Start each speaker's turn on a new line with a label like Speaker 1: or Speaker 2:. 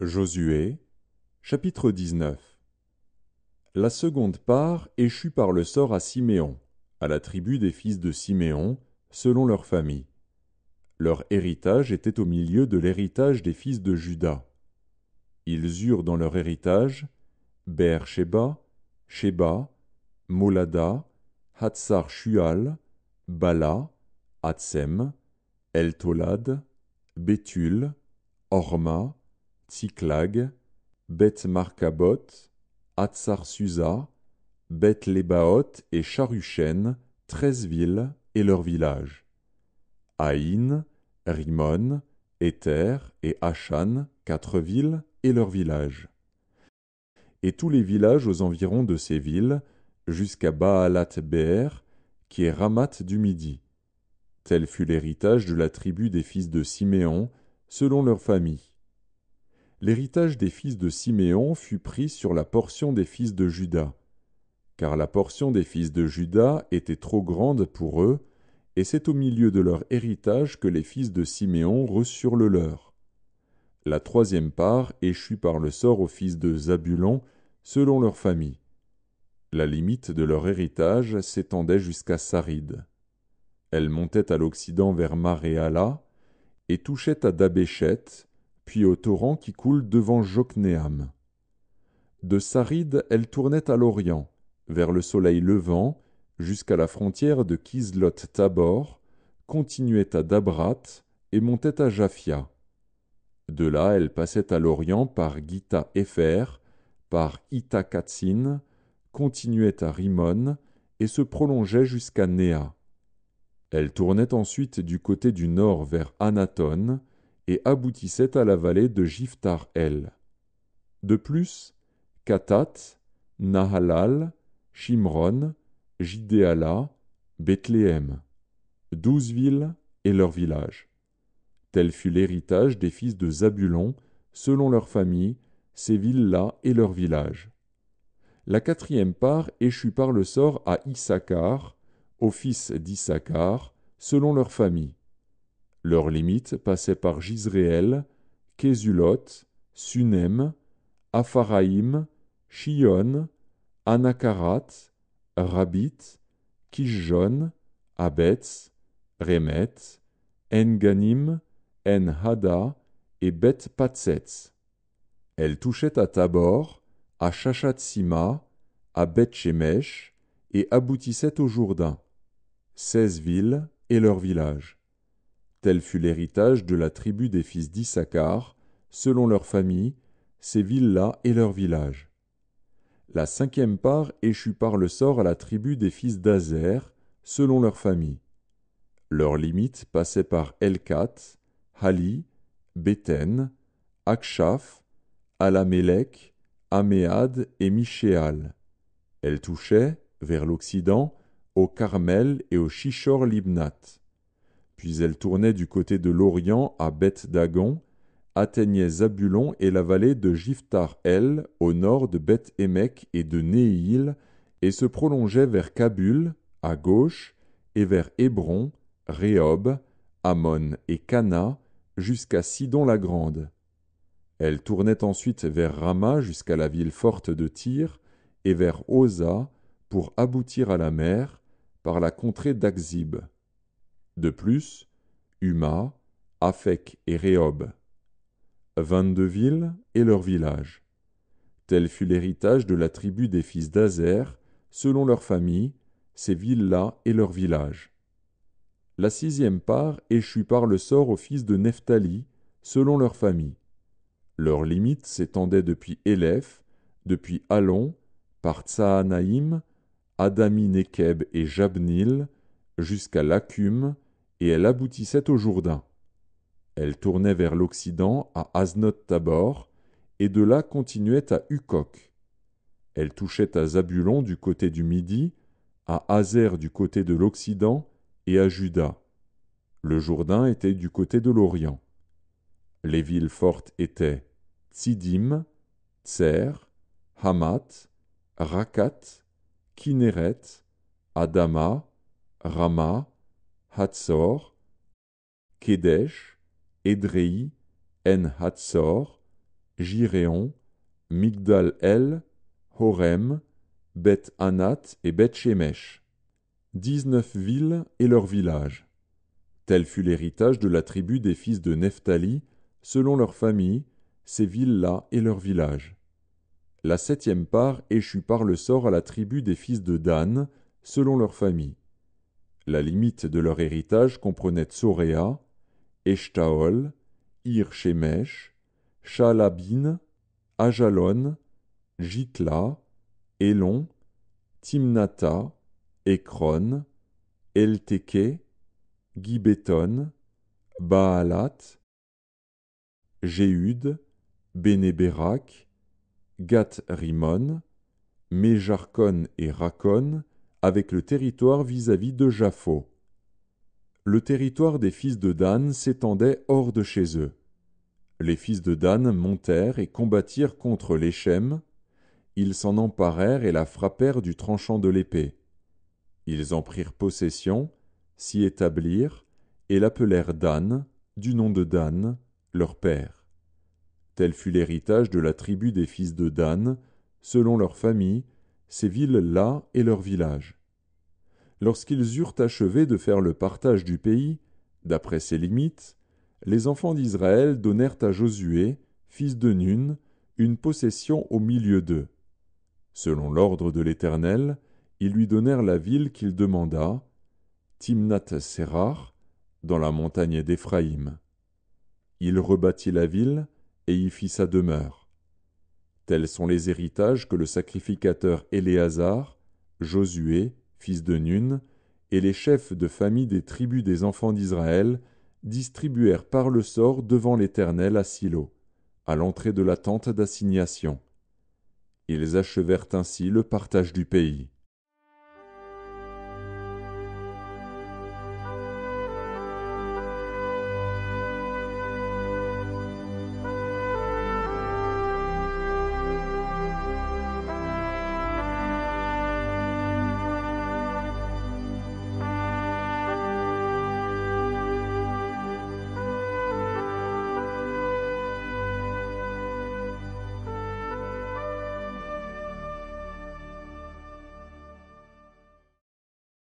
Speaker 1: Josué, chapitre 19. La seconde part échut par le sort à Siméon, à la tribu des fils de Siméon, selon leur famille. Leur héritage était au milieu de l'héritage des fils de Juda. Ils eurent dans leur héritage Beer-Sheba, Sheba, Molada, Hatsar-Shual, Bala, Hatsem, El-Tolad, Béthul, Horma, Tsiklag, Beth-Marcaboth, Hatsar-Susa, Beth-Lébaoth et Charushen, 13 villes et leurs villages. Haïn, Rimon, Éther et Achan, 4 villes et leurs villages. Et tous les villages aux environs de ces villes, jusqu'à Baalat-Béer, qui est Ramat du Midi. Tel fut l'héritage de la tribu des fils de Siméon, selon leur famille. L'héritage des fils de Siméon fut pris sur la portion des fils de Juda, car la portion des fils de Juda était trop grande pour eux, et c'est au milieu de leur héritage que les fils de Siméon reçurent le leur. La troisième part échut par le sort aux fils de Zabulon, selon leur famille. La limite de leur héritage s'étendait jusqu'à Sarid. Elle montait à l'occident vers Maréala, et touchait à Dabéchet, puis au torrent qui coule devant Joknéam. De Sarid, elle tournait à l'orient, vers le soleil levant, jusqu'à la frontière de Kisloth-Tabor, continuait à Dabrat et montait à Japhia. De là, elle passait à l'orient par Githa-Épher, par Ita-Katsin, continuait à Rimon et se prolongeait jusqu'à Néa. Elle tournait ensuite du côté du nord vers Anaton et aboutissait à la vallée de Jiphtar-El. De plus, Katat, Nahalal, Shimron, Jidéala, Bethléem, 12 villes et leurs villages. Tel fut l'héritage des fils de Zabulon, selon leur famille, ces villes-là et leurs villages. La quatrième part échut par le sort à Issachar, aux fils d'Issachar, selon leur famille. Leurs limites passaient par Jizréel, Késulot, Sunem, Apharaïm, Shion, Anakarat, Rabit, Kishjon, Abetz, Remet, En-Ganim, En-Hada et Beth-Patsetz. Elle touchait à Tabor, à Shashat-Sima, à Beth-Shemesh et aboutissait au Jourdain. 16 villes et leurs villages. Tel fut l'héritage de la tribu des fils d'Issachar, selon leur famille, ces villes-là et leurs villages. La cinquième part échut par le sort à la tribu des fils d'Azer, selon leur famille. Leurs limites passaient par Elkat, Hali, Béten, Akshaf, Alamélec, Améad et Michéal. Elles touchaient, vers l'occident, au Carmel et au Shishor-Libnath. Puis elles tournaient du côté de l'Orient à Beth-Dagon, atteignaient Zabulon et la vallée de Jiphtar-El au nord de Beth-Émec et de Néhil, et se prolongeaient vers Kabul, à gauche, et vers Hébron, Rehob, Ammon et Cana, jusqu'à Sidon-la-Grande. Elles tournaient ensuite vers Rama jusqu'à la ville forte de Tyr, et vers Osa, pour aboutir à la mer, par la contrée d'Akzib. De plus, Huma, Aphek et Rehob. 22 villes et leurs villages. Tel fut l'héritage de la tribu des fils d'Azer, selon leur famille, ces villes-là et leurs villages. La sixième part échut par le sort aux fils de Nephtali, selon leur famille. Leurs limites s'étendaient depuis Éléph, depuis Allon, par Tsaanaïm, Adami-Nekeb et Jabnil, jusqu'à Lacum, et elle aboutissait au Jourdain. Elle tournait vers l'occident à Aznot-Tabor, et de là continuait à Hukok. Elle touchait à Zabulon du côté du midi, à Azer du côté de l'occident, et à Juda. Le Jourdain était du côté de l'orient. Les villes fortes étaient Tsidim, Tser, Hamat, Rakat, Kinéret, Adama, Rama, Hatzor, Kedesh, Édréi, En-Hatzor, Jiréon, Migdal-El, Horem, Beth-Anath et Beth-Shemesh. 19 villes et leurs villages. Tel fut l'héritage de la tribu des fils de Nephtali, selon leurs familles, ces villes-là et leurs villages. La 7e part échut par le sort à la tribu des fils de Dan, selon leurs familles. La limite de leur héritage comprenait Tsoréa, Eshtaol, Ir-Shemesh, Shaalabin, Ajalon, Jitla, Elon, Timnata, Ekron, Elteke, Gibéton, Baalat, Jéhud, Bénéberak, Gath-Rimon, Méjarkon et Rakon, avec le territoire vis-à-vis de Japho. Le territoire des fils de Dan s'étendait hors de chez eux. Les fils de Dan montèrent et combattirent contre l'Échem. Ils s'en emparèrent et la frappèrent du tranchant de l'épée. Ils en prirent possession, s'y établirent, et l'appelèrent Dan, du nom de Dan, leur père. Tel fut l'héritage de la tribu des fils de Dan, selon leurs familles, ces villes-là et leurs villages. Lorsqu'ils eurent achevé de faire le partage du pays, d'après ses limites, les enfants d'Israël donnèrent à Josué, fils de Nun, une possession au milieu d'eux. Selon l'ordre de l'Éternel, ils lui donnèrent la ville qu'il demanda, Timnath-Sérar, dans la montagne d'Éphraïm. Il rebâtit la ville et y fit sa demeure. Tels sont les héritages que le sacrificateur Éléazar, Josué, fils de Nun, et les chefs de famille des tribus des enfants d'Israël distribuèrent par le sort devant l'Éternel à Silo, à l'entrée de la tente d'assignation. Ils achevèrent ainsi le partage du pays.